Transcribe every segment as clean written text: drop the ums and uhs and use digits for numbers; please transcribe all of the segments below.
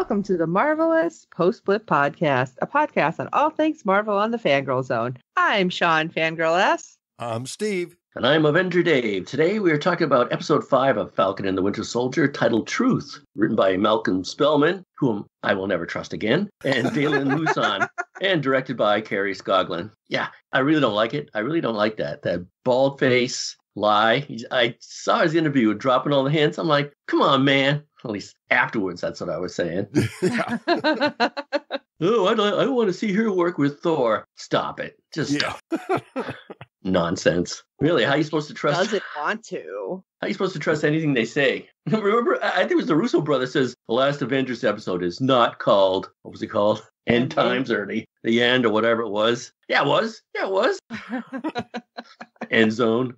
Welcome to the Marvelous Post-Blip Podcast, a podcast on all things Marvel on the Fangirl Zone. I'm Sean, Fangirl S. I'm Steve. And I'm Avenger Dave. Today we are talking about episode 5 of Falcon and the Winter Soldier, titled Truth, written by Malcolm Spellman, whom I will never trust again, and Dalen Musan, and directed by Carrie Scoglin. Yeah, I really don't like it. I really don't like that. That bald face lie. I saw his interview dropping all the hints. I'm like, come on, man. At least afterwards, that's what I was saying. Oh, I want to see her work with Thor. Stop it. Just stop. Nonsense. Really, how are you supposed to trust? Doesn't want to. How are you supposed to trust anything they say? Remember, I think it was the Russo brothers says the last Avengers episode is not called, what was it called? End Times or the End or whatever it was. Yeah, it was. End Zone.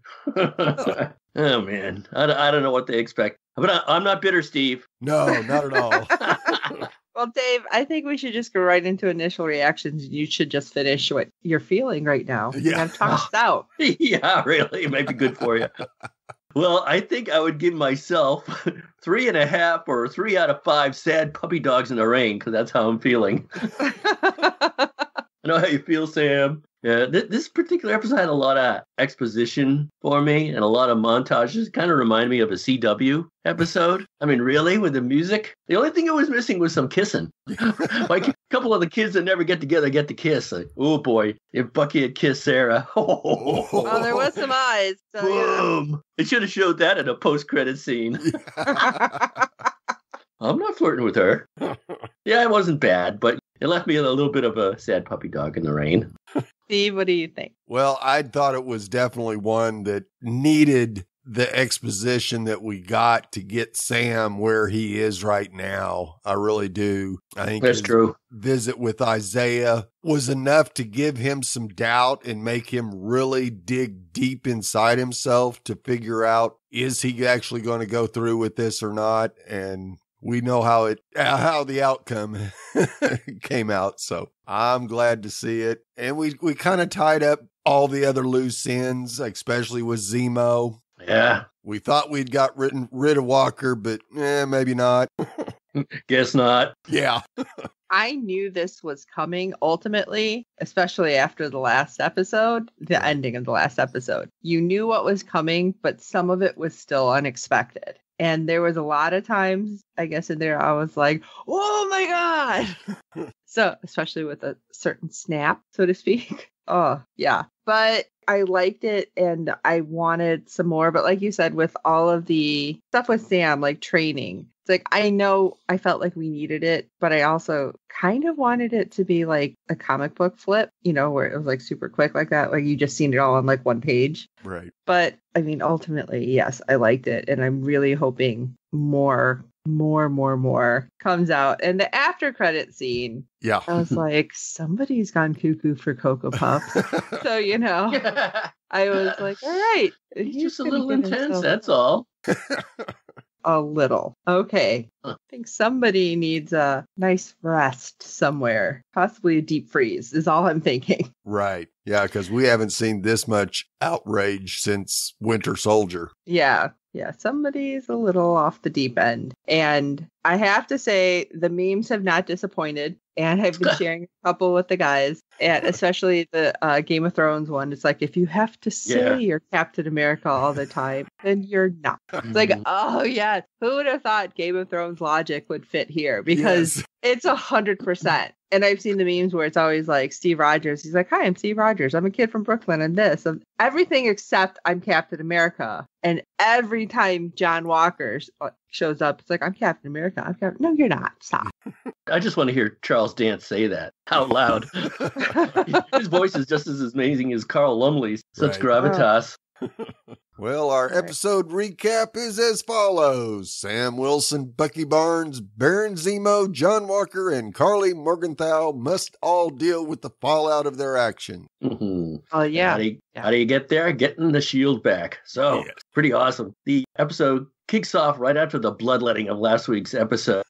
Oh, man. I don't know what they expect. But I'm not bitter, Steve. No, not at all. Well, Dave, I think we should just go right into initial reactions. You should just finish what you're feeling right now. Yeah. You gotta talk us out. Yeah, really. It might be good for you. Well, I think I would give myself 3.5 or 3 out of 5 sad puppy dogs in the rain, because that's how I'm feeling. I know how you feel, Sam. Yeah, this particular episode had a lot of exposition for me and a lot of montages. Kind of reminded me of a CW episode. I mean, really, with the music? The only thing it was missing was some kissing. Like a couple of the kids that never get together get to kiss. Like, oh, boy, if Bucky had kissed Sarah. Oh, there was some eyes. So, boom. Yeah. They should have showed that in a post-credit scene. I'm not flirting with her. Yeah, it wasn't bad, but it left me a little bit of a sad puppy dog in the rain. Steve, what do you think? Well, I thought it was definitely one that needed the exposition that we got to get Sam where he is right now. I really do. I think that's true. Visit with Isaiah was enough to give him some doubt and make him really dig deep inside himself to figure out, is he actually going to go through with this or not? And we know how the outcome came out. So I'm glad to see it. And we kind of tied up all the other loose ends, especially with Zemo. Yeah. We thought we'd got rid of Walker, but maybe not. Guess not. Yeah. I knew this was coming ultimately, especially after the last episode, the ending of the last episode. You knew what was coming, but some of it was still unexpected. And there was a lot of times, I guess, in there, I was like, oh, my God. So, especially with a certain snap, so to speak. Oh, yeah. But I liked it and I wanted some more. But like you said, with all of the stuff with Sam, like training, it's like, I know I felt like we needed it, but I also kind of wanted it to be like a comic book flip, you know, where it was like super quick like that. Like you just seen it all on like one page. Right. But I mean, ultimately, yes, I liked it. And I'm really hoping more comes out. And the after credit scene, yeah, I was like, somebody's gone cuckoo for Cocoa Puffs. So, you know, I was like, all right. He's just a little intense, that's all. A little. Okay. I think somebody needs a nice rest somewhere. Possibly a deep freeze is all I'm thinking. Right. Yeah, because we haven't seen this much outrage since Winter Soldier. Yeah. Yeah, somebody's a little off the deep end. And I have to say, the memes have not disappointed. And I've been sharing a couple with the guys, and especially the Game of Thrones one. It's like, if you have to say you're Captain America all the time, then you're not. It's like, oh, yeah. Who would have thought Game of Thrones logic would fit here? Because it's 100%. And I've seen the memes where it's always like Steve Rogers. He's like, hi, I'm Steve Rogers. I'm a kid from Brooklyn and this. And everything except I'm Captain America. And every time John Walker shows up, it's like, I'm Captain America. I'm Captain. No, you're not. Stop. I just want to hear Charles Dance say that out loud. His voice is just as amazing as Carl Lumley's. Such gravitas. Well, our episode recap is as follows. Sam Wilson, Bucky Barnes, Baron Zemo, John Walker, and Carly Morgenthau must all deal with the fallout of their action. Mm-hmm. Oh, yeah. How do you get there? Getting the shield back. So, pretty awesome. The episode kicks off right after the bloodletting of last week's episode.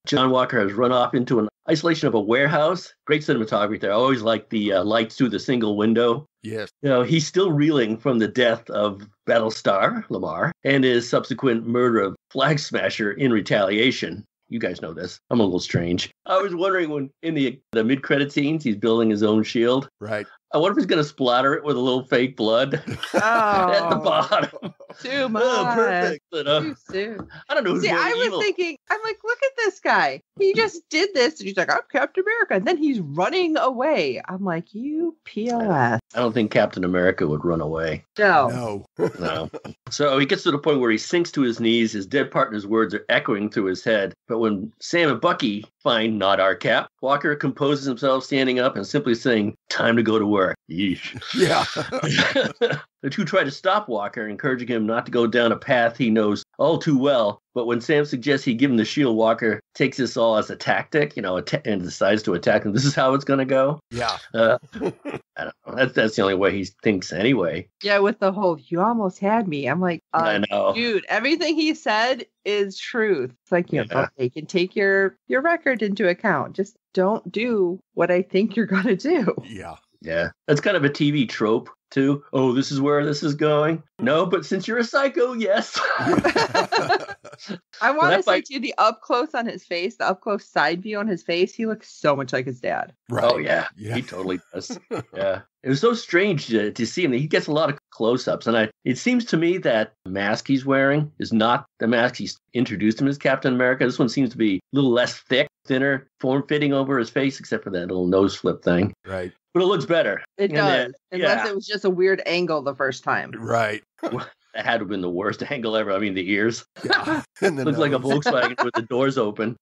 John Walker has run off into an isolation of a warehouse. Great cinematography there. I always like the lights through the single window. Yes. You know, he's still reeling from the death of Battlestar Lamar and his subsequent murder of Flag Smasher in retaliation. You guys know this. I'm a little strange. I was wondering when in the mid-credit scenes, he's building his own shield. Right. I wonder if he's going to splatter it with a little fake blood at the bottom. Too much. Oh, perfect. Too soon. I don't know who's See, more I was evil. thinking, I'm like, look at this guy. He just did this. And he's like, I'm Captain America. And then he's running away. I'm like, you POS. I don't think Captain America would run away. No. No. So he gets to the point where he sinks to his knees. His dead partner's words are echoing through his head. But when Sam and Bucky find not our Cap, Walker composes himself, standing up and simply saying, time to go to work. Yeesh. Yeah. The two try to stop Walker, encouraging him not to go down a path he knows all too well. But when Sam suggests he give him the shield, Walker takes this all as a tactic, and decides to attack him. This is how it's going to go. Yeah. I don't know. That's the only way he thinks anyway. Yeah, with the whole, you almost had me. I'm like, I know. dude, everything he said is truth. It's like, they can take your record into account. Just don't do what I think you're going to do. Yeah. Yeah. That's kind of a TV trope, too. Oh, this is where this is going. No, but since you're a psycho, yes. I want to say, too, the up close on his face, the up close side view on his face, he looks so much like his dad. Right. Oh, yeah. He totally does. Yeah. It was so strange to see him. He gets a lot of close-ups. And it seems to me that the mask he's wearing is not the mask he's introduced him as Captain America. This one seems to be a little less thick, thinner, form-fitting over his face, except for that little nose flip thing. Right. But it looks better. It does. Unless it was just a weird angle the first time. Right. That had to have been the worst angle ever. I mean, the ears. Yeah. Looked like a Volkswagen with the doors open.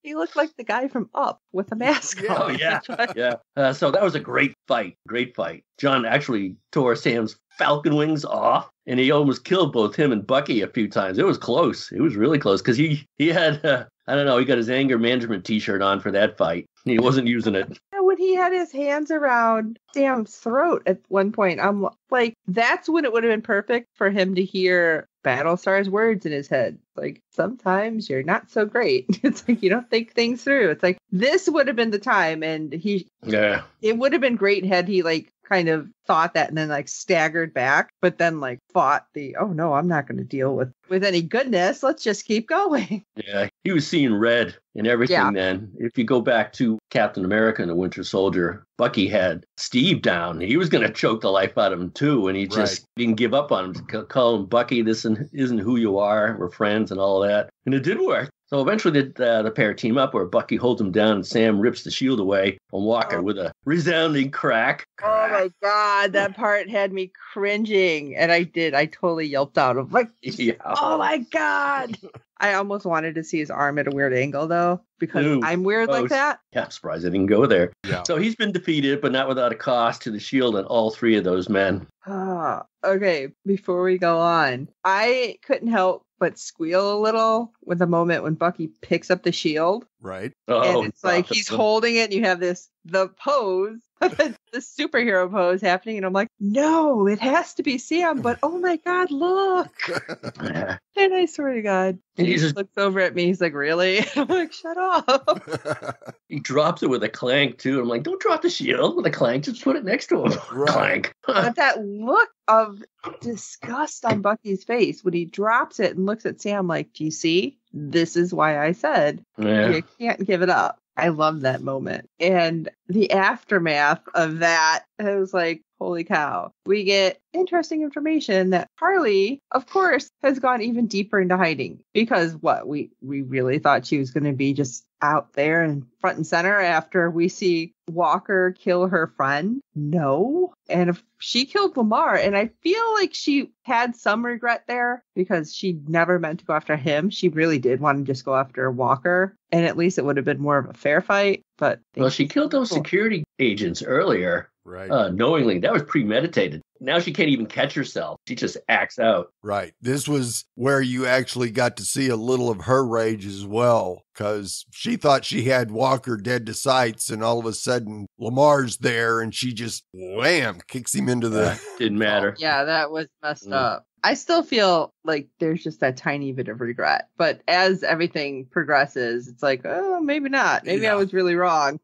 He looked like the guy from Up with a mask on. Oh, yeah. Yeah. So that was a great fight. Great fight. John actually tore Sam's Falcon wings off, and he almost killed both him and Bucky a few times. It was close. It was really close because he had, I don't know, he got his anger management T-shirt on for that fight. He wasn't using it. When he had his hands around Sam's throat at one point, I'm like, that's when it would have been perfect for him to hear Battlestar's words in his head. Like, sometimes you're not so great. It's like, you don't think things through. It's like, this would have been the time. And it would have been great had he kind of thought that and then staggered back, but then fought oh no, I'm not going to deal with any goodness. Let's just keep going. Yeah, he was seeing red and everything then. If you go back to Captain America and the Winter Soldier, Bucky had Steve down. He was going to choke the life out of him too, and he just didn't give up on him. Call him Bucky, this isn't who you are. We're friends and all that. And it did work. So eventually the pair team up where Bucky holds him down and Sam rips the shield away on Walker with a resounding crack. Oh my God, that part had me cringing. And I totally yelped out of oh my God. I almost wanted to see his arm at a weird angle though, because I'm weird like that. Yeah, I'm surprised I didn't go there. Yeah. So he's been defeated, but not without a cost to the shield and all three of those men. Okay, before we go on, I couldn't help but squeal a little with the moment when Bucky picks up the shield. Right. And it's like he's holding it and you have the pose, the superhero pose happening. And I'm like, no, it has to be Sam. But oh my God, look. And I swear to God, he just looks over at me. He's like, really? I'm like, shut up. He drops it with a clank too. I'm like, don't drop the shield with a clank. Just put it next to him. Right. Clank. But that look of disgust on Bucky's face when he drops it and looks at Sam like, do you see? This is why I said you can't give it up. I love that moment. And the aftermath of that, I was like, holy cow. We get interesting information that Harley, of course, has gone even deeper into hiding. Because we really thought she was going to be just out there and front and center after we see Walker kill her friend. No. And if she killed Lamar, and I feel like she had some regret there because she never meant to go after him. She really did want to just go after Walker. And at least it would have been more of a fair fight. But she killed those security agents earlier. Right. Knowingly. That was premeditated. Now she can't even catch herself. She just acts out. Right. This was where you actually got to see a little of her rage as well, because she thought she had Walker dead to sights, and all of a sudden Lamar's there, and she just wham kicks him into the. Didn't matter. Yeah, that was messed up. I still feel like there's just that tiny bit of regret. But as everything progresses, it's like, oh, maybe not. Maybe I was really wrong.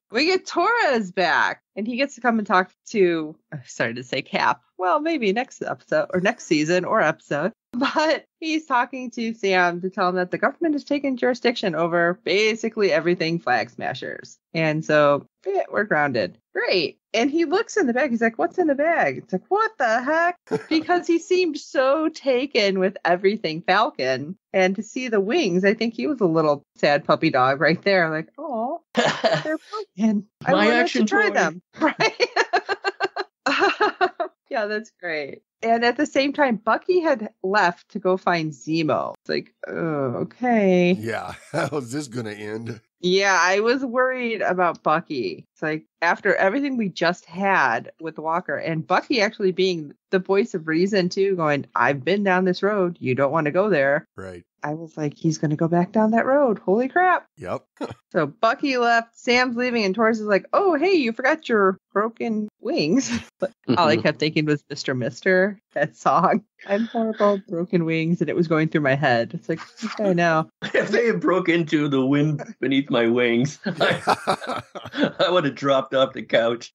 We get Torres back, and he gets to come and talk to, I started to say Cap. well, maybe next episode or next season or episode. But he's talking to Sam to tell him that the government has taken jurisdiction over basically everything Flag Smashers. And so we're grounded. Great. And he looks in the bag. He's like, what's in the bag? It's like, what the heck? Because he seemed so taken with everything Falcon. And to see the wings, I think he was a little sad puppy dog right there. Like, oh, they're Falcon. I wanted to try them. Right? Yeah, that's great. And at the same time, Bucky had left to go find Zemo. It's like, oh, okay. Yeah, how's this going to end? Yeah, I was worried about Bucky. It's like, after everything we just had with Walker, and Bucky actually being the voice of reason, too, going, I've been down this road. You don't want to go there. Right. I was like, he's going to go back down that road. Holy crap. Yep. So Bucky left, Sam's leaving, and Taurus is like, oh, hey, you forgot your broken wings. But all I kept thinking was Mr. Mister, that song. I'm horrible, broken wings, and it was going through my head. It's like, okay, now. If they had broke into the wind beneath my wings, I would have dropped off the couch.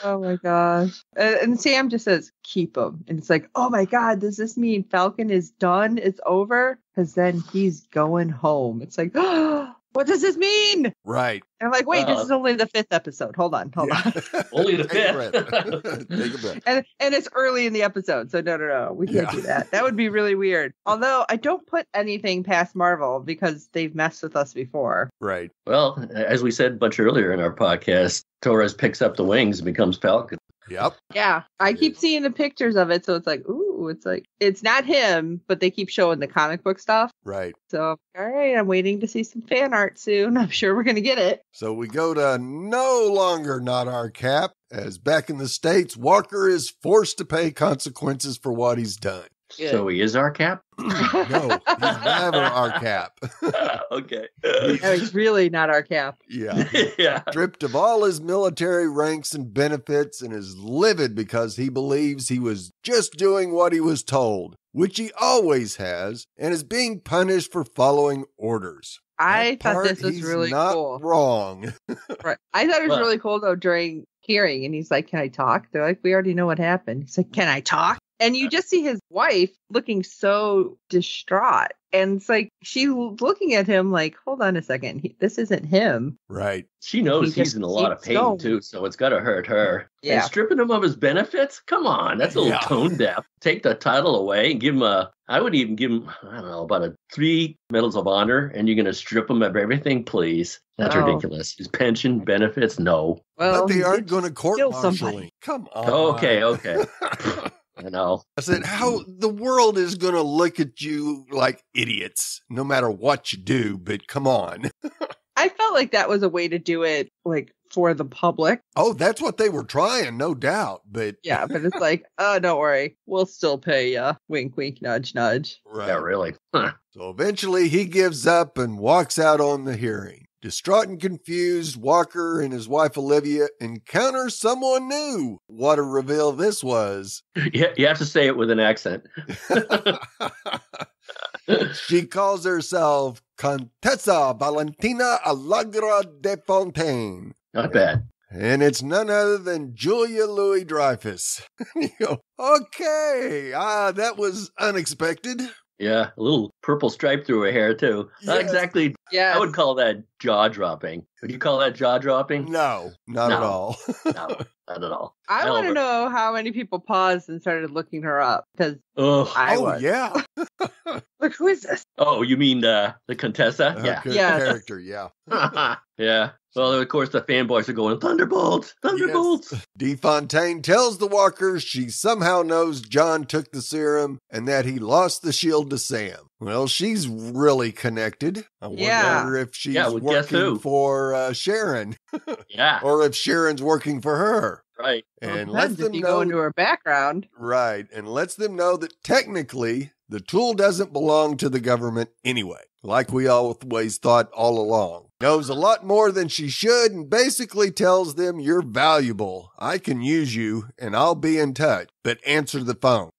Oh my gosh. And Sam just says, keep him. And it's like, oh my God, does this mean Falcon is done? It's over? Because then he's going home. It's like, oh, what does this mean? Right. And I'm like, wait, this is only the 5th episode. Hold on. Only the Take 5th. Take a breath. And it's early in the episode. So no. We can't do that. That would be really weird. Although I don't put anything past Marvel because they've messed with us before. Right. Well, as we said much earlier in our podcast, Torres picks up the wings and becomes Falcon. Yep. Yeah. I keep seeing the pictures of it. So it's like, ooh, it's like, it's not him, but they keep showing the comic book stuff. Right. So, all right, I'm waiting to see some fan art soon. I'm sure we're going to get it. So we go to no longer not our Cap, as back in the States, Walker is forced to pay consequences for what he's done. Good. So he is our Cap? No, he's never our Cap. Okay. No, he's really not our Cap. Yeah. Yeah. Stripped of all his military ranks and benefits and is livid because he believes he was just doing what he was told, which he always has, and is being punished for following orders. I That thought part, this was he's really not cool. wrong. Right. I thought it was Well- really cool, though, during hearing. And he's like, can I talk? They're like, we already know what happened. He's like, can I talk? And you just see his wife looking so distraught. And it's like, she's looking at him like, hold on a second. This isn't him. Right. She knows He he's just in a lot of keeps pain, going. too, so it's got to hurt her. Yeah. And stripping him of his benefits? Come on, that's a little Yeah. tone deaf. Take the title away and give him I would even give him, I don't know, about 3 medals of honor, and you're going to strip him of everything, please. That's Oh. ridiculous. His pension, benefits, no. Well, But they he aren't did going to court kill martial somebody. him. Come on. Okay. I know. I said, how the world is going to look at you like idiots, no matter what you do, but come on. I felt like that was a way to do it, like, for the public. Oh, that's what they were trying, no doubt. But Yeah, but it's like, oh, don't worry. We'll still pay ya. Wink, wink, nudge, nudge. right. Yeah, really. Huh. So eventually he gives up and walks out on the hearing. Distraught and confused, Walker and his wife Olivia encounter someone new. What a reveal this was. You have to say it with an accent. She calls herself Contessa Valentina Allegra de Fontaine. Not bad. And it's none other than Julia Louis-Dreyfus. You go, okay, that was unexpected. Yeah, a little purple stripe through her hair, too. Not Yes. exactly. Yeah. I would call that jaw-dropping. Would you call that jaw-dropping? No, not No. at all. No, not at all. I want to Albert. know how many people paused and started looking her up because Ugh. I Oh, was. yeah. Like, who is this? Oh, you mean the Contessa? Her Yeah. Yes. character, yeah. Yeah. Well, of course, the fanboys are going, Thunderbolts! Thunderbolts! DeFontaine tells the Walkers she somehow knows John took the serum and that he lost the shield to Sam. Well, she's really connected. I Yeah. wonder if she's Yeah, well, guess working who? for Sharon Yeah, or if Sharon's working for her. right. And Well, lets depends them if you go into know, her background. right, and lets them know that technically the tool doesn't belong to the government anyway, like we always thought all along. Knows a lot more than she should and basically tells them, you're valuable. I can use you and I'll be in touch, but answer the phone.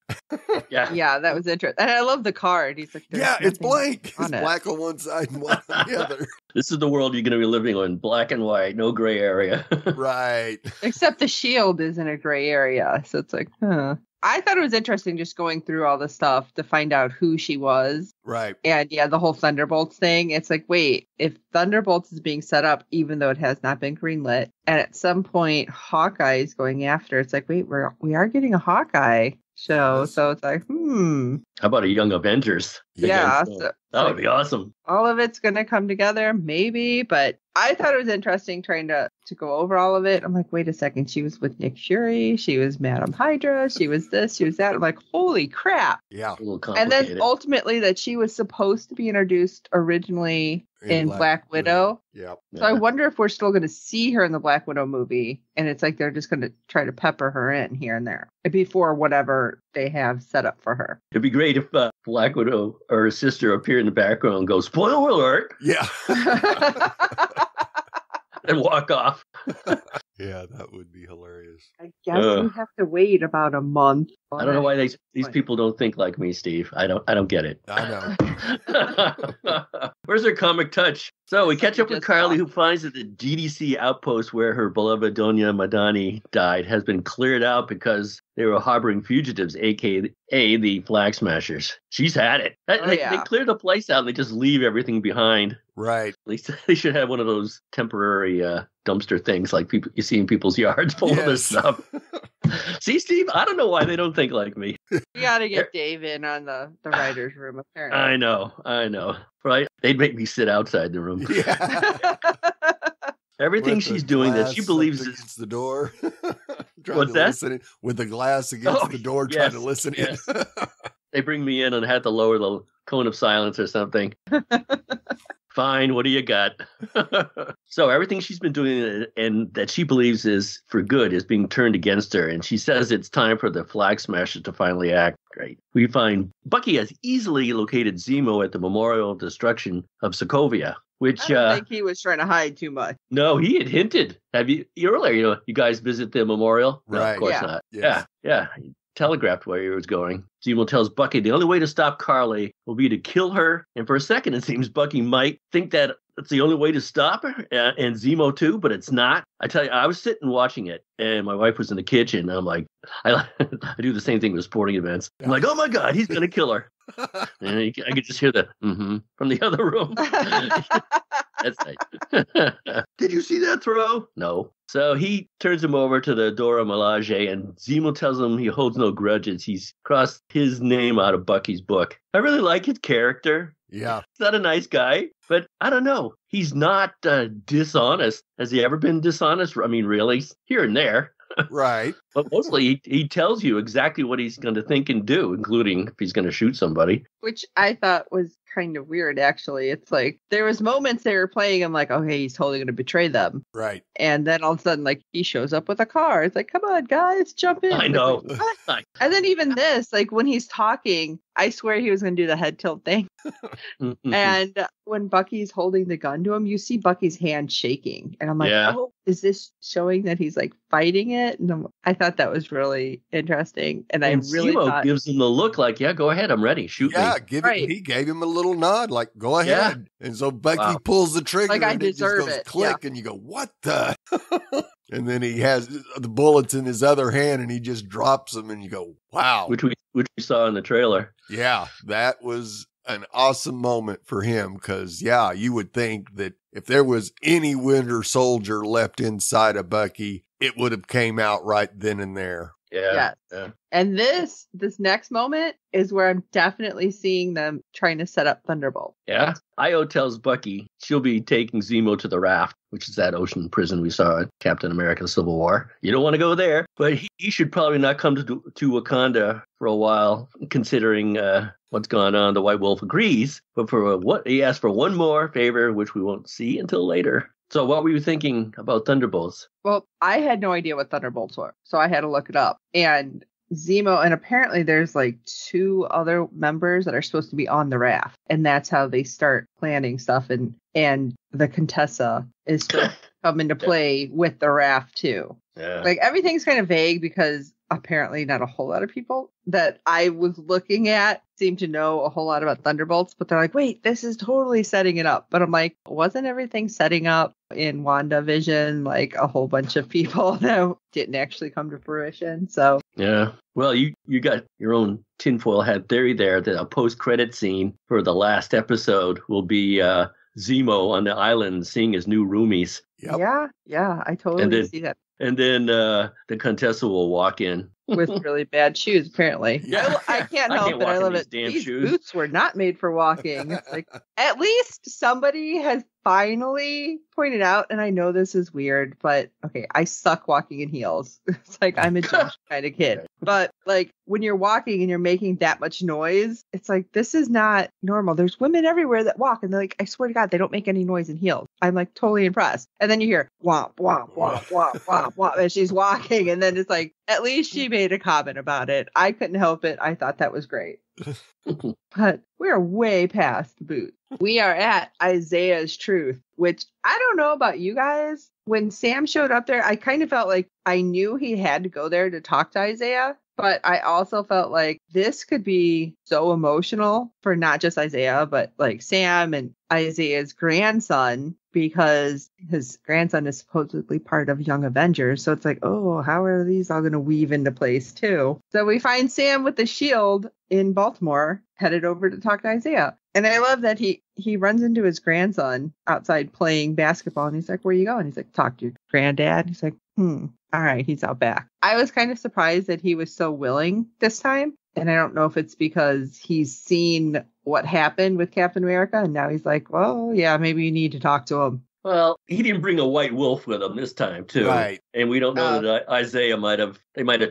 Yeah, that was interesting. And I love the card. He's like, Yeah, it's blank. It's black on one side and white on the other. This is the world you're going to be living in, black and white, no gray area. Right. Except the shield is in a gray area. So it's like, huh. I thought it was interesting just going through all the stuff to find out who she was. Right. And yeah, the whole Thunderbolts thing. It's like, wait, if Thunderbolts is being set up, even though it has not been greenlit, and at some point Hawkeye is going after, it's like, wait, we are getting a Hawkeye show. Yes. So it's like, How about a Young Avengers? Yeah. That would be awesome. All of it's going to come together, maybe. But I thought it was interesting trying to go over all of it. I'm like, wait a second. She was with Nick Fury. She was Madam Hydra. She was this. She was that. I'm like, holy crap. Yeah. And then ultimately that she was supposed to be introduced originally in Black Widow. Yeah. So I wonder if we're still going to see her in the Black Widow movie. And it's like they're just going to try to pepper her in here and there before whatever they have set up for her. It'd be great if Black Widow or her sister appear in the background and go, spoiler alert. Yeah. And walk off. Yeah, that would be hilarious. I guess we have to wait about a month. I don't know why these people don't think like me, Steve. I don't get it. I know. Where's her comic touch? So we catch up with Carly, who finds that the GDC outpost where her beloved Doña Madani died has been cleared out because they were harboring fugitives, aka the Flag Smashers. She's had it. They clear the place out and they just leave everything behind. Right. At least they should have one of those temporary dumpster things like people you see in people's yards full of this stuff. See, Steve, I don't know why they don't think like me. You got to get Dave in on the writer's room, apparently. I know. Right? They'd make me sit outside the room. Yeah. Everything she's doing that she believes is against the door. What's that? With the glass against the door, trying to listen in. They bring me in and had to lower the cone of silence or something. Fine, what do you got? So everything she's been doing and that she believes is for good is being turned against her. And she says it's time for the Flag Smashers to finally act. Right. We find Bucky has easily located Zemo at the Memorial Destruction of Sokovia, which I don't think he was trying to hide too much. No, he had hinted. Have you earlier, you guys visit the memorial? Right. No, of course not. Yes. Yeah. He telegraphed where he was going. Zemo tells Bucky the only way to stop Carly will be to kill her. And for a second, it seems Bucky might think that it's the only way to stop her, and Zemo too, but it's not. I tell you, I was sitting watching it, and my wife was in the kitchen. And I'm like, I do the same thing with sporting events. I'm like, oh my God, he's going to kill her. And I could just hear the from the other room. That's nice. Did you see that throw? No. So he turns him over to the Dora Milaje, and Zemo tells him he holds no grudges. He's crossed his name out of Bucky's book. I really like his character. Yeah. He's not a nice guy, but I don't know. He's not dishonest. Has he ever been dishonest? I mean, really? Here and there. Right. But mostly he tells you exactly what he's going to think and do, including if he's going to shoot somebody. Which I thought was kind of weird, actually. It's like there was moments they were playing. I'm like, okay, he's totally going to betray them. Right. And then all of a sudden, like, he shows up with a car. It's like, come on, guys, jump in. I know. Like, and then even this, like, when he's talking, I swear he was going to do the head tilt thing. And when Bucky's holding the gun to him, you see Bucky's hand shaking. And I'm like, oh, is this showing that he's, like, fighting it? And I thought that was really interesting. And I really thought... gives him the look like, yeah, go ahead, I'm ready. Shoot me. He gave him a little nod, like, go ahead. Yeah. And so Bucky pulls the trigger, like, and it just goes click, and you go, what the? And then he has the bullets in his other hand, and he just drops them, and you go, wow. Which we saw in the trailer. Yeah, that was an awesome moment for him, because, yeah, you would think that if there was any Winter Soldier left inside of Bucky, it would have came out right then and there. Yeah. And this next moment is where I'm definitely seeing them trying to set up Thunderbolt. Yeah. Io tells Bucky she'll be taking Zemo to the Raft, which is that ocean prison we saw in Captain America Civil War. You don't want to go there, but he should probably not come to Wakanda for a while, considering what's gone on. The White Wolf agrees, but he asked for one more favor, which we won't see until later. So what were you thinking about Thunderbolts? Well, I had no idea what Thunderbolts were, so I had to look it up. And Zemo, and apparently there's like 2 other members that are supposed to be on the raft. And that's how they start planning stuff. And the Contessa is supposed come into play with the raft too. Yeah. Like everything's kind of vague because apparently not a whole lot of people that I was looking at seem to know a whole lot about Thunderbolts, but they're like, wait, this is totally setting it up. But I'm like, wasn't everything setting up in WandaVision like a whole bunch of people that didn't actually come to fruition? So yeah. Well, you got your own tinfoil hat theory there that a post-credit scene for the last episode will be Zemo on the island seeing his new roomies. Yep. Yeah, I totally see that. And then the Contessa will walk in. With really bad shoes, apparently. Yeah. I can't help it. I love it. These boots were not made for walking. It's like, at least somebody has finally pointed out, and I know this is weird, but okay, I suck walking in heels. It's like I'm a gym kind of kid. But like when you're walking and you're making that much noise, it's like, this is not normal. There's women everywhere that walk and they're like, I swear to God, they don't make any noise in heels. I'm like totally impressed. And then you hear womp, womp, womp, womp, womp, womp, as she's walking. And then it's like, at least she made a comment about it. I couldn't help it. I thought that was great. But we're way past the boots. We are at Isaiah's truth, which I don't know about you guys. When Sam showed up there, I kind of felt like I knew he had to go there to talk to Isaiah. But I also felt like this could be so emotional for not just Isaiah, but like Sam and Isaiah's grandson, because his grandson is supposedly part of Young Avengers. So it's like, oh, how are these all going to weave into place too? So we find Sam with the shield in Baltimore, headed over to talk to Isaiah. And I love that he runs into his grandson outside playing basketball. And he's like, where are you going? He's like, talk to your granddad. He's like, all right, he's out back. I was kind of surprised that he was so willing this time. And I don't know if it's because he's seen what happened with Captain America. And now he's like, well, yeah, maybe you need to talk to him. Well, he didn't bring a white wolf with him this time, too. Right. And we don't know that Isaiah might have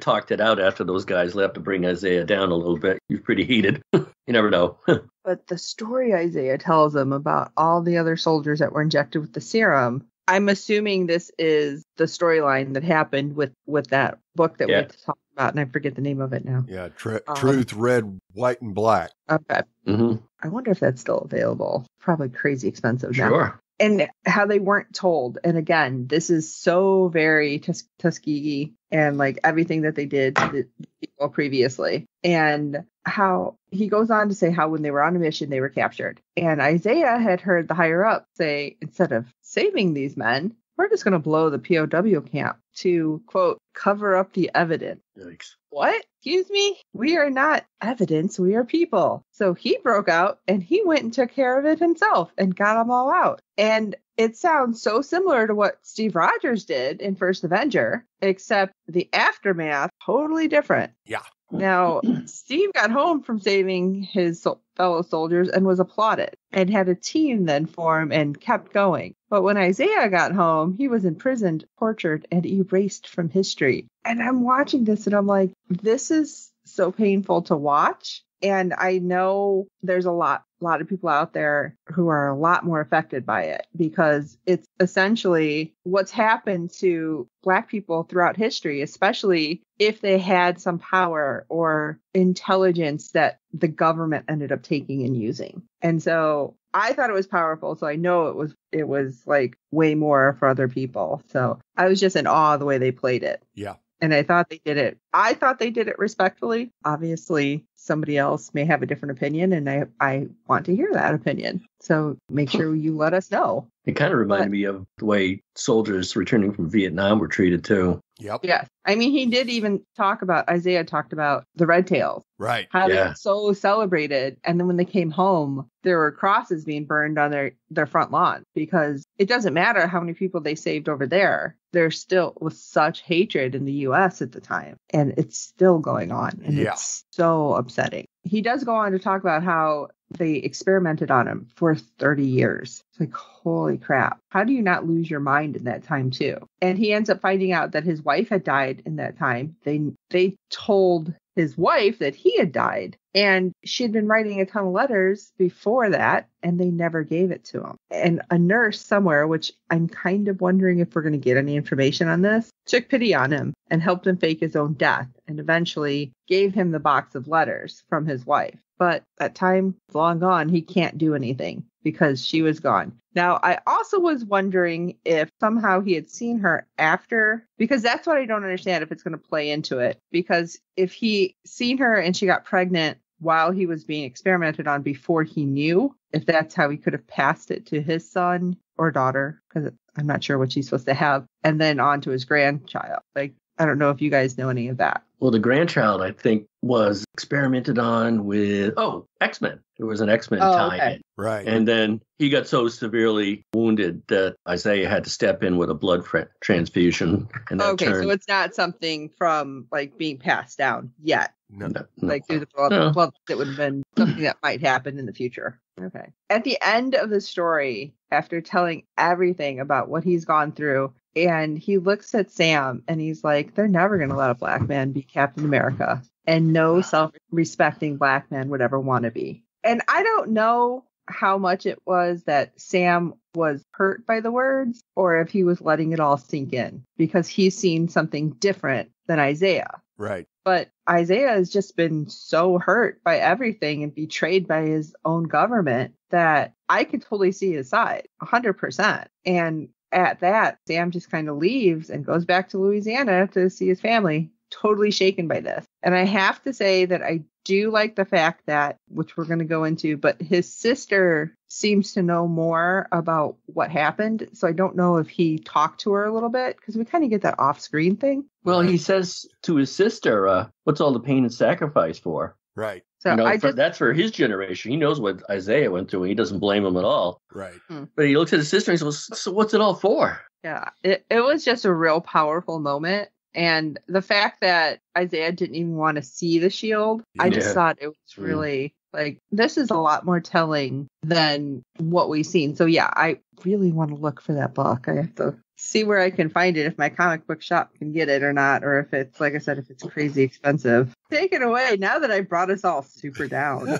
talked it out after those guys left to bring Isaiah down a little bit. He's pretty heated. You never know. But the story Isaiah tells him about all the other soldiers that were injected with the serum, I'm assuming this is the storyline that happened with that book that we talked about, and I forget the name of it now. Yeah, Truth, Red, White, and Black. Okay. Mm-hmm. I wonder if that's still available. Probably crazy expensive now. Sure. And how they weren't told. And again, this is so very Tuskegee and like everything that they did to the people previously. And how he goes on to say how when they were on a mission, they were captured. And Isaiah had heard the higher up say, instead of saving these men, we're just going to blow the POW camp to, quote, cover up the evidence. Yikes. What? Excuse me? We are not evidence. We are people. So he broke out and he went and took care of it himself and got them all out. And it sounds so similar to what Steve Rogers did in First Avenger, except the aftermath, totally different. Yeah. Now, Steve got home from saving his fellow soldiers and was applauded and had a team then form and kept going. But when Isaiah got home, he was imprisoned, tortured, and erased from history. And I'm watching this and I'm like, this is so painful to watch. And I know there's a lot of people out there who are a lot more affected by it because it's essentially what's happened to Black people throughout history, especially if they had some power or intelligence that the government ended up taking and using. And so I thought it was powerful. So I know it was like way more for other people. So I was just in awe of the way they played it. Yeah. And I thought they did it respectfully. Obviously, somebody else may have a different opinion, and I want to hear that opinion. So make sure you let us know. It kind of reminded me of the way soldiers returning from Vietnam were treated, too. Yep. Yes. I mean, Isaiah talked about the Red Tails. Right. How they were so celebrated. And then when they came home, there were crosses being burned on their front lawn because it doesn't matter how many people they saved over there. There still was such hatred in the U.S. at the time. And it's still going on. And it's so upsetting. He does go on to talk about how they experimented on him for 30 years. It's like, holy crap. How do you not lose your mind in that time too? And he ends up finding out that his wife had died in that time. They told his wife that he had died, and she'd been writing a ton of letters before that, and they never gave it to him. And a nurse somewhere, which I'm kind of wondering if we're going to get any information on this, took pity on him and helped him fake his own death and eventually gave him the box of letters from his wife. But that time is long gone. He can't do anything. because she was gone. Now, I also was wondering if somehow he had seen her after, because that's what I don't understand, if it's going to play into it. Because if he seen her and she got pregnant while he was being experimented on before he knew, if that's how he could have passed it to his son or daughter, because I'm not sure what she's supposed to have, and then on to his grandchild. Like, I don't know if you guys know any of that. Well, the grandchild, I think, was experimented on with, X-Men. There was an X-Men tie-in. Okay. Right. And then he got so severely wounded that Isaiah had to step in with a blood transfusion. And that Okay, so it's not something from, like, being passed down yet. No. Like, through the blood, that would have been something that might happen in the future. Okay. At the end of the story, after telling everything about what he's gone through, and he looks at Sam and he's like, they're never going to let a black man be Captain America. And no self-respecting black man would ever want to be. And I don't know how much it was that Sam was hurt by the words or if he was letting it all sink in, because he's seen something different than Isaiah. Right. But Isaiah has just been so hurt by everything and betrayed by his own government that I could totally see his side 100%. And at that, Sam just kind of leaves and goes back to Louisiana to see his family, totally shaken by this. And I have to say that I do like the fact that, which we're going to go into, but his sister seems to know more about what happened. So I don't know if he talked to her a little bit, because we kind of get that off-screen thing. Well, he says to his sister, what's all the pain and sacrifice for? Right. So that's for his generation. He knows what Isaiah went through, and he doesn't blame him at all. Right. But he looks at his sister and he says, so what's it all for? Yeah, it was just a real powerful moment. And the fact that Isaiah didn't even want to see the shield, I just thought it was really like, this is a lot more telling than what we've seen. So yeah, I really want to look for that book. I have to see where I can find it, if my comic book shop can get it or not, or if it's, like I said, if it's crazy expensive. Take it away now that I brought us all super down.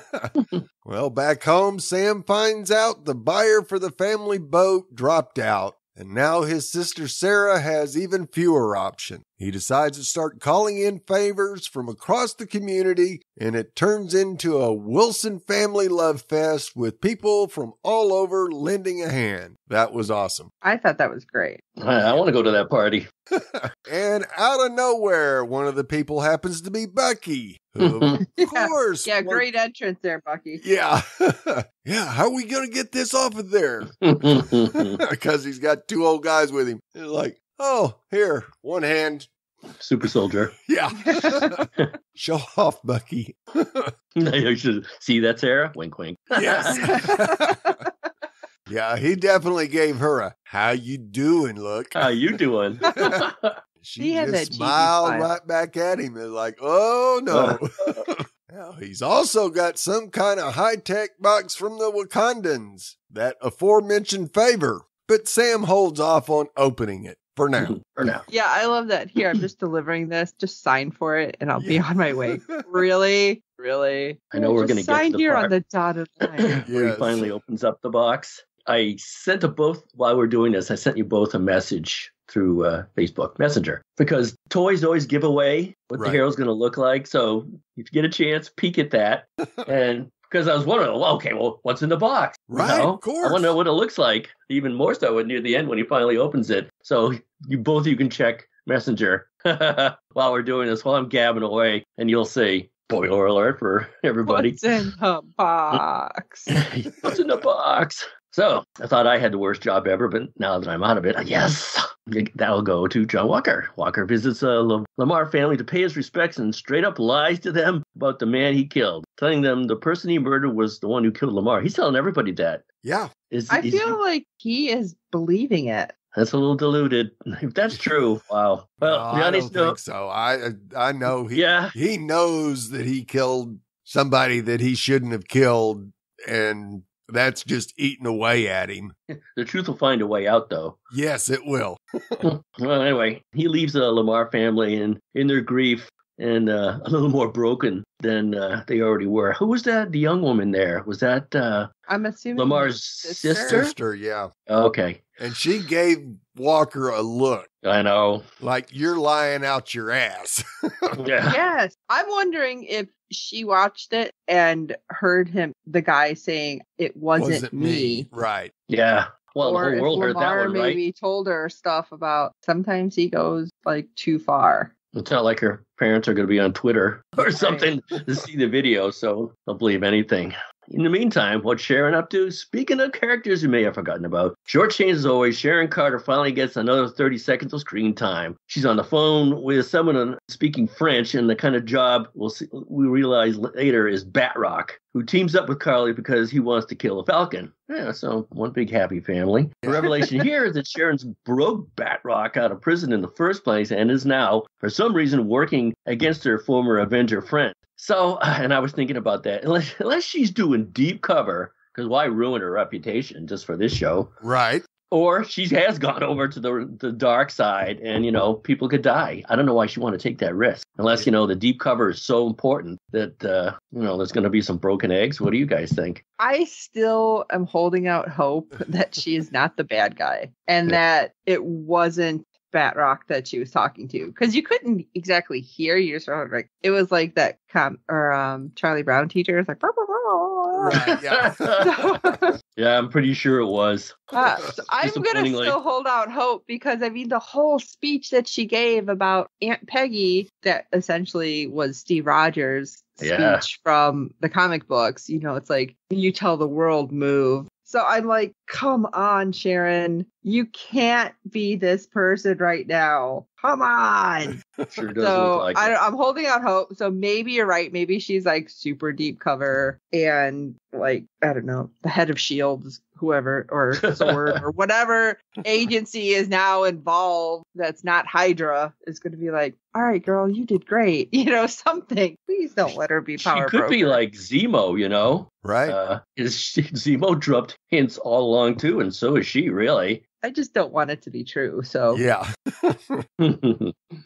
Well, back home, Sam finds out the buyer for the family boat dropped out. And now his sister Sarah has even fewer options. He decides to start calling in favors from across the community, and it turns into a Wilson family love fest with people from all over lending a hand. That was awesome. I thought that was great. I want to go to that party. And out of nowhere, one of the people happens to be Bucky. Who, of course. Yeah, great entrance there, Bucky. Yeah. Yeah, how are we going to get this off of there? Because he's got two old guys with him. They're like, oh, here, one hand. Super soldier. Yeah. Show off, Bucky. You should see that, Sarah? Wink, wink. Yes. Yeah, he definitely gave her a how you doing look. How you doing? She just smiled right back at him and like, oh no. Now, he's also got some kind of high-tech box from the Wakandans, that aforementioned favor, but Sam holds off on opening it for now. Yeah, I love that. Here, I'm just delivering this. Just sign for it, and I'll be on my way. Really? Really? I know we're going to get to the here part on the dotted line. where he finally opens up the box. I sent while we're doing this, I sent you both a message through Facebook Messenger, because toys always give away what the hero's going to look like. So if you get a chance, peek at that. And because I was wondering, well, what's in the box? Right, of course. I want to know what it looks like. Even more so near the end when he finally opens it. So you can check Messenger while we're doing this, while I'm gabbing away, and you'll see. Spoiler alert for everybody. What's in the box? What's in the box? So I thought I had the worst job ever, but now that I'm out of it, yes, that'll go to John Walker. Walker visits a Lamar family to pay his respects and straight up lies to them about the man he killed, telling them the person he murdered was the one who killed Lamar. He's telling everybody that. Yeah. I feel like he is believing it. That's a little diluted. If that's true, wow. Well, I don't think so. I know he knows that he killed somebody that he shouldn't have killed, and that's just eating away at him. The truth will find a way out, though. Yes, it will. Well, anyway, he leaves the Lamar family in their grief and a little more broken than they already were. Who was that? The young woman there? Was that I'm assuming Lamar's sister? Sister, yeah. Okay. And she gave Walker a look. I know. Like, you're lying out your ass. Yeah. Yes. I'm wondering if she watched it and heard the guy saying it wasn't me. Right. Yeah. Well, Or the whole world if heard that Lamar one, right? maybe told her stuff about sometimes he goes like too far. It's not like her parents are going to be on Twitter or something to see the video, so they'll believe anything. In the meantime, what's Sharon up to? Speaking of characters you may have forgotten about, short change as always, Sharon Carter finally gets another 30 seconds of screen time. She's on the phone with someone speaking French, and the kind of job we realize later is Batroc, who teams up with Carly because he wants to kill the Falcon. Yeah, so one big happy family. The revelation here is that Sharon's broke Batroc out of prison in the first place and is now, for some reason, working against her former Avenger friend. So, and I was thinking about that. Unless she's doing deep cover, because why ruin her reputation just for this show? Right. Or she has gone over to the dark side and, people could die. I don't know why she want to take that risk. Unless, the deep cover is so important that, there's going to be some broken eggs. What do you guys think? I still am holding out hope that she is not the bad guy and that it wasn't Batroc that she was talking to, because you couldn't exactly hear. You just heard like it was like that Charlie Brown teacher. It's like blah, blah, blah. Right, yeah. Yeah, I'm pretty sure it was. So I'm gonna still hold out hope because I mean the whole speech that she gave about Aunt Peggy, that essentially was Steve Rogers' speech from the comic books. It's like you tell the world move. So I'm like, come on, Sharon. You can't be this person right now. Come on. Sure does look like it. I'm holding out hope. So maybe you're right. Maybe she's like super deep cover and like, I don't know, the head of S.H.I.E.L.D., whoever, or Sword, or whatever agency is now involved that's not Hydra is going to be like, all right, girl, you did great. Something. Please don't let her be power She could be like Zemo, Right. Zemo dropped hints all along too, and so is she, really. I just don't want it to be true. So Yeah.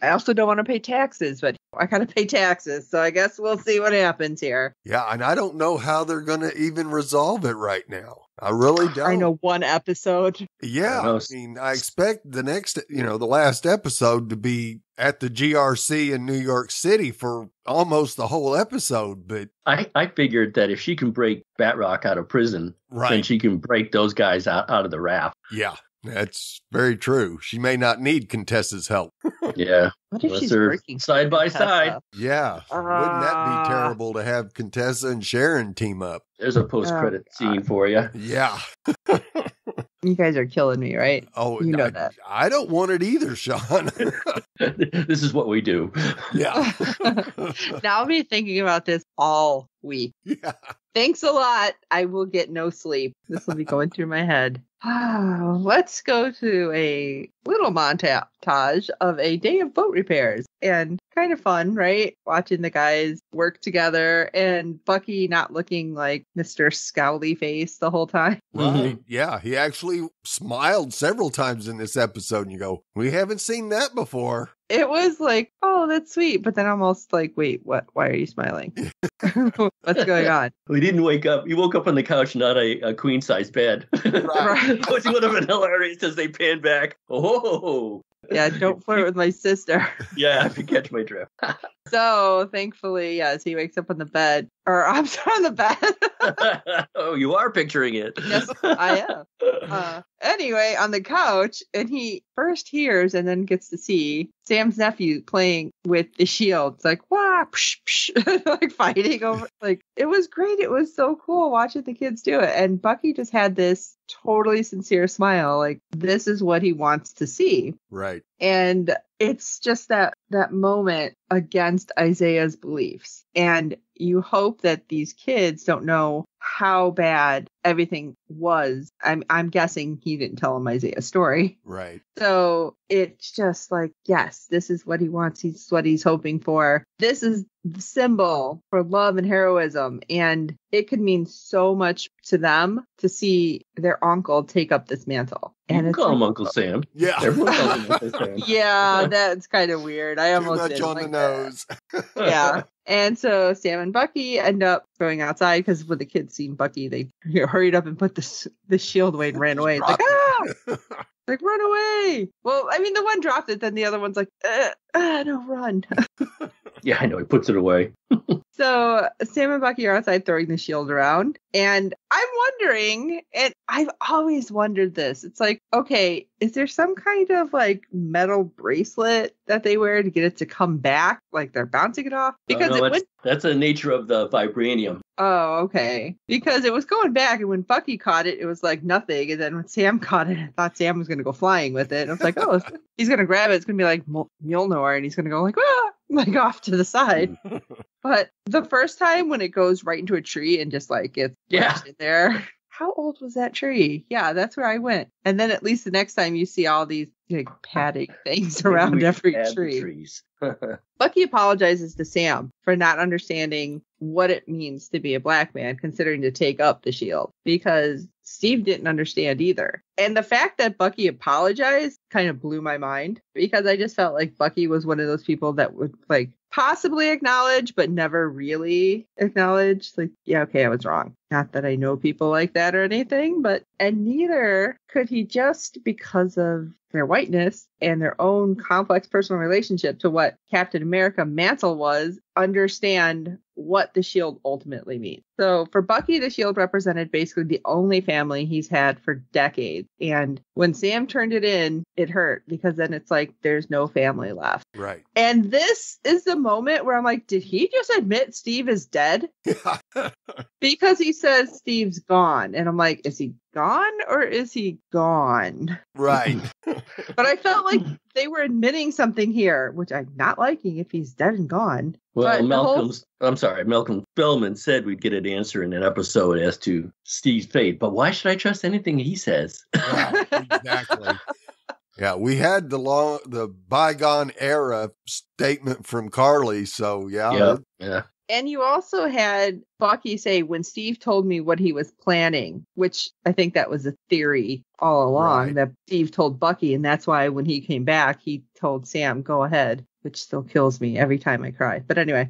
I also don't want to pay taxes, but I gotta pay taxes. So I guess we'll see what happens here. Yeah, and I don't know how they're going to even resolve it right now. I really don't. I know one episode. Yeah, I expect the next, the last episode to be at the GRC in New York City for almost the whole episode. But I figured that if she can break Batroc out of prison, then she can break those guys out of the raft. Yeah, that's very true. She may not need Contessa's help. Yeah. What if she's they're working side by side? Yeah. Wouldn't that be terrible to have Contessa and Sharon team up? There's a post-credit scene for you. Yeah. You guys are killing me, right? Oh, you know that. I don't want it either, Sean. This is what we do. Yeah. Now I'll be thinking about this all week. Yeah. Thanks a lot. I will get no sleep. This will be going through my head. Let's go to a little montage of a day of boat repairs. And kind of fun, right? Watching the guys work together and Bucky not looking like Mr. Scowly Face the whole time. Right. Yeah. He actually smiled several times in this episode. And you go, we haven't seen that before. It was like, oh, that's sweet. But then almost like, wait, what? Why are you smiling? What's going on? We didn't wake up. You woke up on the couch, not a queen-size bed. Right. Which would have been hilarious as they pan back. Oh. Yeah, don't flirt with my sister. Yeah, if you catch my drift. So, thankfully, yes, he wakes up on the bed. Or, I'm sorry, on the bed. Oh, you are picturing it. Yes, I am. Anyway, on the couch, and he first hears and then gets to see Sam's nephew playing with the shield. It's like, wow, psh, psh, like fighting over. Like, it was great. It was so cool watching the kids do it. And Bucky just had this totally sincere smile. Like, this is what he wants to see. Right. And it's just that moment against Isaiah's beliefs. And you hope that these kids don't know how bad everything was. I'm guessing he didn't tell them Isaiah's story. Right. So it's just like, yes, this is what he wants. This is what he's hoping for. This is the symbol for love and heroism. And it could mean so much to them to see their uncle take up this mantle. You And can call him Uncle Sam. Yeah. Everyone calls him Uncle Sam. Yeah, that's kind of weird. I Too almost much didn't on like the nose. Yeah. And so Sam and Bucky end up going outside because when the kids seen Bucky, they hurried up and put the shield away and ran away. It's like, ah! Like, run away. Well, I mean, the one dropped it, then the other one's like, no, run. Yeah, I know. He puts it away. So Sam and Bucky are outside throwing the shield around. And I'm wondering, and I've always wondered this. It's like, okay, is there some kind of like metal bracelet that they wear to get it to come back? Like they're bouncing it off? Because that's the nature of the vibranium. Oh, okay. Because it was going back, and when Bucky caught it, it was like nothing. And then when Sam caught it, I thought Sam was going to go flying with it. And I was like, oh, he's going to grab it. It's going to be like Mjolnir, and he's going to go like, ah, like off to the side. But the first time when it goes right into a tree and just like gets in there, how old was that tree? Yeah, that's where I went. And then at least the next time you see all these like padding things around every tree. Trees. Bucky apologizes to Sam for not understanding what it means to be a black man, considering to take up the shield, because Steve didn't understand either. And the fact that Bucky apologized kind of blew my mind, because I just felt like Bucky was one of those people that would like possibly acknowledge, but never really acknowledge. Like, yeah, okay, I was wrong. Not that I know people like that or anything, and neither could he, just because of their whiteness and their own complex personal relationship to what Captain America Mantle was, understand what the shield ultimately means. So for Bucky, the shield represented basically the only family he's had for decades. And when Sam turned it in, it hurt, because then it's like there's no family left. Right. And this is the moment where I'm like, did he just admit Steve is dead? Because he says Steve's gone. And I'm like, is he gone or is he gone? Right. But I felt like they were admitting something here, which I'm not liking if he's dead and gone. Well, Malcolm Spellman said we'd get an answer in an episode as to Steve's fate, but why should I trust anything he says? Yeah, exactly. Yeah, we had the bygone era statement from Carly, so yeah. And you also had Bucky say, when Steve told me what he was planning, which I think that was a theory all along, that Steve told Bucky, and that's why when he came back, he told Sam, go ahead, which still kills me every time I cry. But anyway,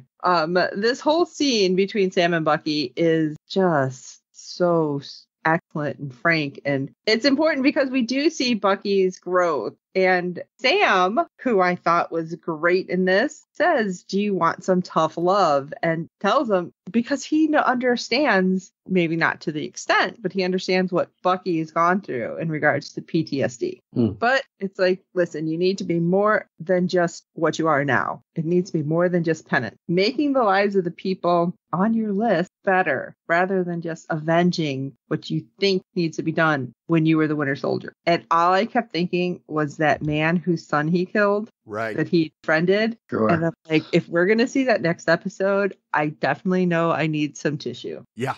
this whole scene between Sam and Bucky is just so excellent and frank, and it's important because we do see Bucky's growth. And Sam, who I thought was great in this, says, do you want some tough love? And tells him, because he understands, maybe not to the extent, but he understands what Bucky has gone through in regards to PTSD. But it's like, listen, you need to be more than just what you are now. It needs to be more than just penance. Making the lives of the people on your list better, rather than just avenging what you think needs to be done when you were the Winter Soldier. And all I kept thinking was that man whose son he killed, that he befriended. Sure. And I'm like, if we're going to see that next episode, I definitely know I need some tissue. Yeah.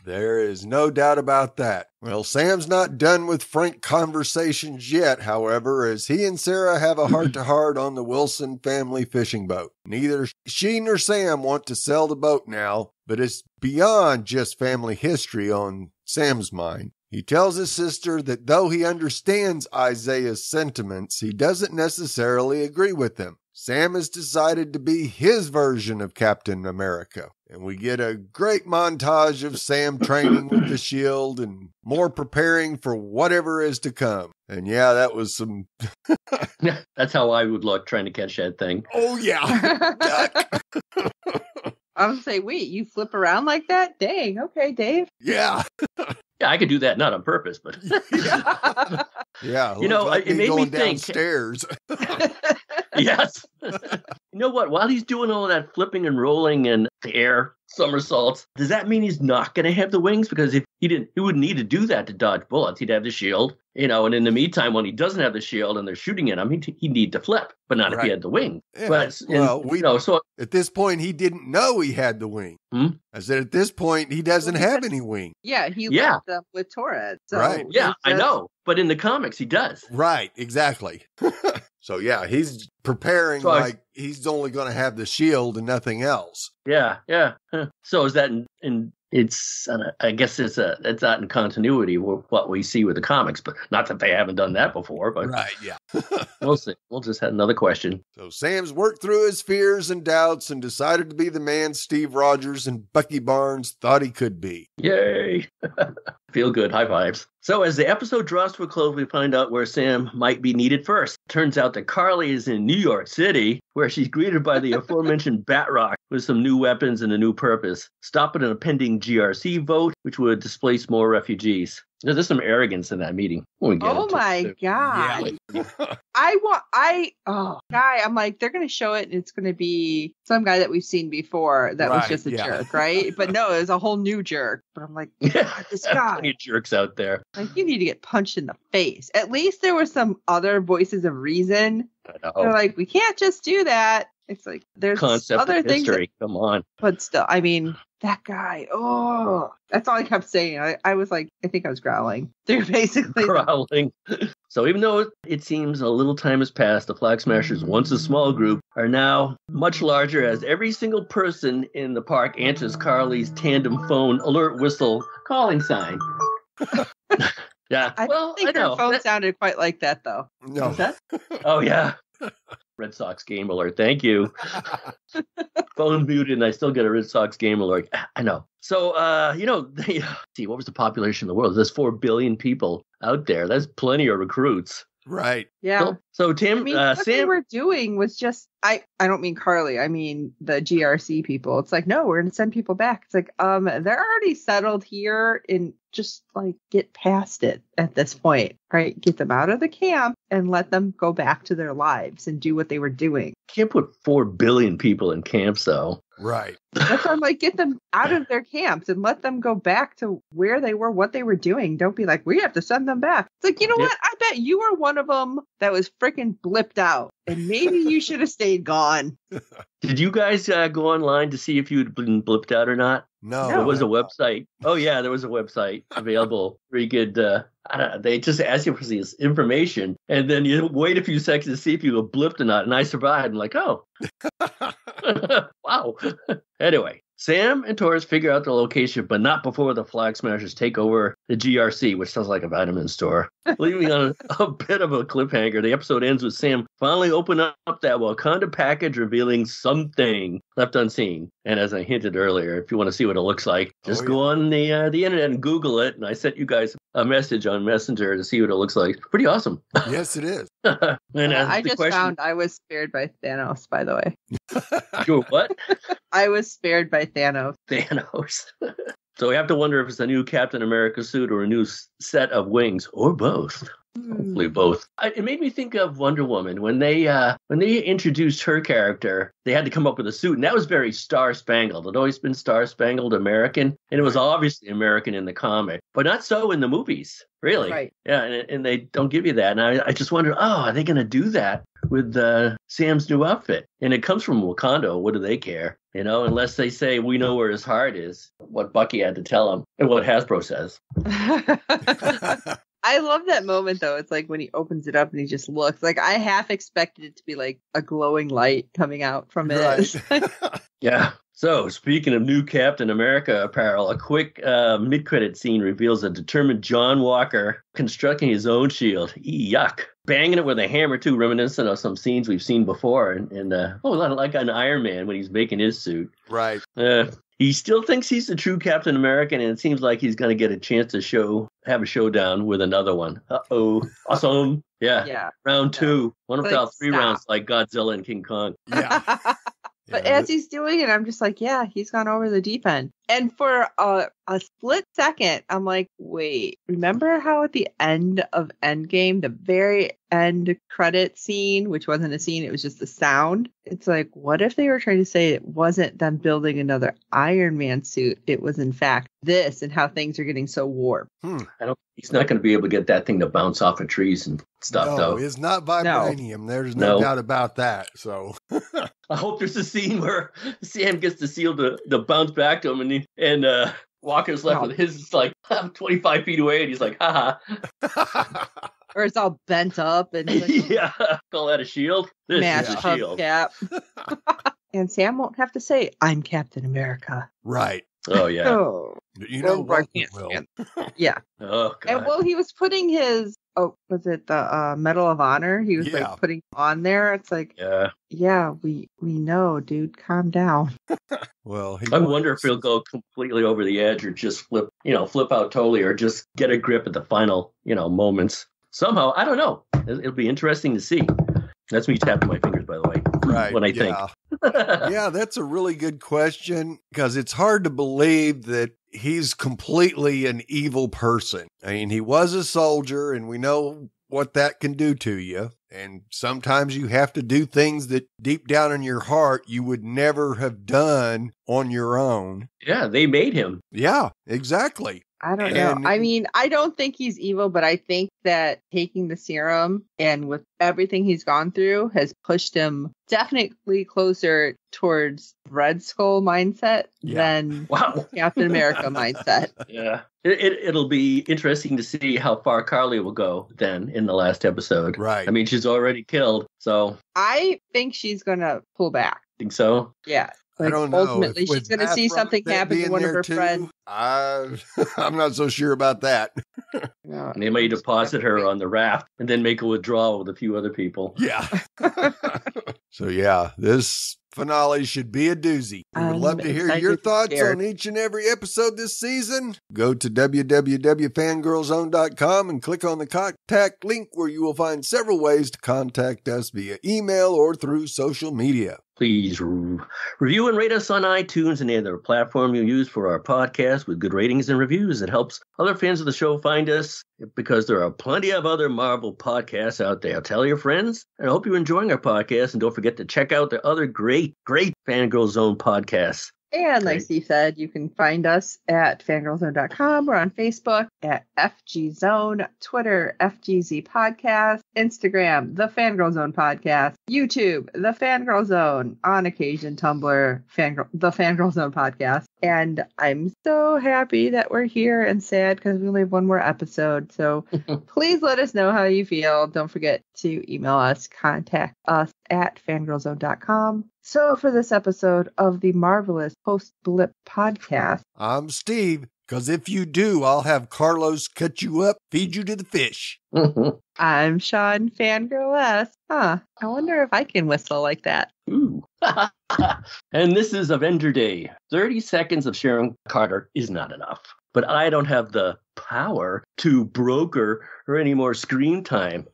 There is no doubt about that. Well, Sam's not done with frank conversations yet, however, as he and Sarah have a heart-to-heart on the Wilson family fishing boat. Neither she nor Sam want to sell the boat now, but it's beyond just family history on Sam's mind. He tells his sister that though he understands Isaiah's sentiments, he doesn't necessarily agree with them. Sam has decided to be his version of Captain America. And we get a great montage of Sam training with the shield and more preparing for whatever is to come. And yeah, that was some... That's how I would look trying to catch that thing. Oh, yeah. I was say, wait, you flip around like that? Dang, okay, Dave. Yeah. Yeah, I could do that, not on purpose, but... Yeah. You know, like it made me think... downstairs. Yes. You know what? While he's doing all that flipping and rolling and the air somersaults, does that mean he's not going to have the wings? Because if he didn't, he wouldn't need to do that to dodge bullets. He'd have the shield, you know, and in the meantime, when he doesn't have the shield and they're shooting at him, he'd need to flip, but not if he had the wing. Yeah. But, so at this point, he didn't know he had the wing. I said at this point, he doesn't have any wing. Yeah, he left them with Torres. So right. Yeah, I know. But in the comics, he does. Right, exactly. So, yeah, he's preparing like he's only going to have the shield and nothing else. Yeah, yeah. So is that I guess it's not in continuity with what we see with the comics, but not that they haven't done that before. But right, yeah. We'll see. We'll just have another question. So Sam's worked through his fears and doubts and decided to be the man Steve Rogers and Bucky Barnes thought he could be. Yay! Feel good. High fives. So as the episode draws to a close, we find out where Sam might be needed first. Turns out that Carly is in New York City, where she's greeted by the aforementioned Batroc, with some new weapons and a new purpose, stopping an impending GRC vote, which would displace more refugees. There's some arrogance in that meeting. Oh my God. I'm like, they're going to show it and it's going to be some guy that we've seen before that was just a jerk, right? But no, it was a whole new jerk. But I'm like, God, this guy. Plenty of jerks out there. Like, you need to get punched in the face. At least there were some other voices of reason. They're like, we can't just do that. It's like, there's concept other of things. History. Come on. But still, I mean, that guy, that's all I kept saying. I was like, I think I was growling. They're basically growling. So even though it seems a little time has passed, the Flag Smashers, once a small group, are now much larger as every single person in the park answers Carly's tandem phone alert whistle calling sign. Yeah. I don't think her phone sounded quite like that, though. No. What's that? Oh, yeah. Red Sox game alert. Thank you. Phone muted, and I still get a Red Sox game alert. I know. So, see, what was the population of the world? There's 4 billion people out there. That's plenty of recruits. Right. Yeah. So Tim, what Sam, they were doing was just, I don't mean Carly, I mean the GRC people. It's like, no, we're going to send people back. It's like, they're already settled here and just like get past it at this point, right? Get them out of the camp and let them go back to their lives and do what they were doing. Can't put 4 billion people in camps, though. Right. That's why I'm like, get them out of their camps and let them go back to where they were, what they were doing. Don't be like, we have to send them back. It's like, you know what? I bet you were one of them that was freaking blipped out. And maybe you should have stayed gone. Did you guys go online to see if you'd been blipped out or not? No. There was a website. Oh, yeah, there was a website available where you could, they just ask you for this information. And then you wait a few seconds to see if you were blipped or not. And I survived. I'm like, oh. Wow. Anyway, Sam and Taurus figure out the location, but not before the Flag Smashers take over the GRC, which sounds like a vitamin store. Leaving on a bit of a cliffhanger, the episode ends with Sam finally opening up that Wakanda package, revealing something left unseen. And as I hinted earlier, if you want to see what it looks like, just go on the internet and Google it. And I sent you guys a message on Messenger to see what it looks like. It's pretty awesome. Yes, it is. And I just found I was spared by Thanos, by the way. Sure, what? I was spared by Thanos. Thanos. So we have to wonder if it's a new Captain America suit or a new set of wings, or both. Hopefully both. It made me think of Wonder Woman when they introduced her character. They had to come up with a suit, and that was very star-spangled. It had always been star-spangled American, and it was obviously American in the comic, but not so in the movies. Really, right? Yeah, and they don't give you that. And I just wonder, are they going to do that with Sam's new outfit? And it comes from Wakanda. What do they care? You know, unless they say we know where his heart is. What Bucky had to tell him, and what Hasbro says. I love that moment, though. It's like when he opens it up and he just looks. Like, I half expected it to be like a glowing light coming out from it. Right. Yeah. So, speaking of new Captain America apparel, a quick mid-credit scene reveals a determined John Walker constructing his own shield. Yuck. Banging it with a hammer, too, reminiscent of some scenes we've seen before. And like an Iron Man when he's making his suit. Right. He still thinks he's the true Captain America, and it seems like he's going to get a chance to have a showdown with another one. Uh-oh. Awesome. Yeah. Round 2. One of the 3 rounds like Godzilla and King Kong. Yeah. But as he's doing it, I'm just like, yeah, he's gone over the deep end. And for a split second, I'm like, wait, remember how at the end of Endgame, the very end credit scene, which wasn't a scene, it was just the sound. It's like, what if they were trying to say it wasn't them building another Iron Man suit? It was, in fact, this, and how things are getting so warped. He's not going to be able to get that thing to bounce off of trees and stuff, though. It's not vibranium. No. There's no doubt about that. So I hope there's a scene where Sam gets the seal to bounce back to him, and Walker's left with his like 25 feet away, and he's like, haha. Or it's all bent up and like, yeah, call that a shield. This is a shield. Cap. And Sam won't have to say, "I'm Captain America." Right. Oh yeah. Oh. You know what? Yeah. Oh God. And he was putting his was it the Medal of Honor? He was like putting on there. It's like, yeah, we know, dude. Calm down. Well, I wonder if he'll go completely over the edge, or just flip out totally, or just get a grip at the final, moments. Somehow, I don't know. It'll be interesting to see. That's me tapping my fingers, by the way. Right. When I think. Yeah, that's a really good question because it's hard to believe that he's completely an evil person. I mean, he was a soldier and we know what that can do to you. And sometimes you have to do things that deep down in your heart you would never have done on your own. Yeah, they made him. Yeah, exactly. I don't know. I mean, I don't think he's evil, but I think that taking the serum and with everything he's gone through has pushed him definitely closer towards Red Skull mindset than Captain America mindset. Yeah. It'll be interesting to see how far Carly will go then in the last episode. Right. I mean, she's already killed, so. I think she's going to pull back. Think so? Yeah. Like, I don't know. Ultimately, she's going to see something happen to one of her friends. I'm not so sure about that. No. They may deposit her on the raft and then make a withdrawal with a few other people. Yeah. So, yeah, this finale should be a doozy. We would love to hear your thoughts on each and every episode this season. Go to www.fangirlzone.com and click on the contact link where you will find several ways to contact us via email or through social media. Please review and rate us on iTunes and any other platform you use for our podcast with good ratings and reviews. It helps other fans of the show find us because there are plenty of other Marvel podcasts out there. Tell your friends, and I hope you're enjoying our podcast. And don't forget to check out the other great Fangirl Zone podcasts. And like Steve said, you can find us at fangirlzone.com. We're on Facebook at FG Zone, Twitter, FGZ Podcast, Instagram, The Fangirl Zone Podcast, YouTube, The Fangirl Zone, on occasion, Tumblr, The Fangirl Zone Podcast. And I'm so happy that we're here and sad because we only have one more episode. So please let us know how you feel. Don't forget to email us, contact us at fangirlzone.com. So for this episode of the Marvelous Post-Blip Podcast, I'm Steve, because if you do, I'll have Carlos cut you up, feed you to the fish. I'm Sean Fangirl S. I wonder if I can whistle like that. Ooh. And this is Avenger Day. 30 seconds of Sharon Carter is not enough. But I don't have the power to broker her any more screen time.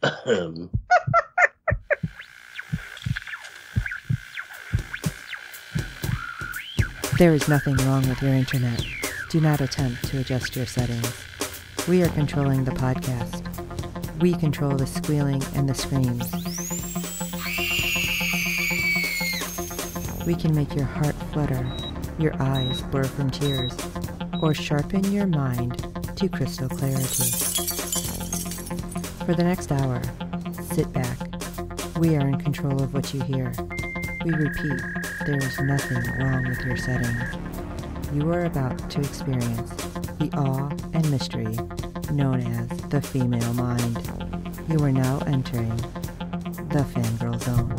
There is nothing wrong with your internet. Do not attempt to adjust your settings. We are controlling the podcast. We control the squealing and the screams. We can make your heart flutter, your eyes blur from tears, or sharpen your mind to crystal clarity. For the next hour, sit back. We are in control of what you hear. We repeat, there is nothing wrong with your settings. You are about to experience the awe and mystery known as the female mind. You are now entering the Fangirl Zone.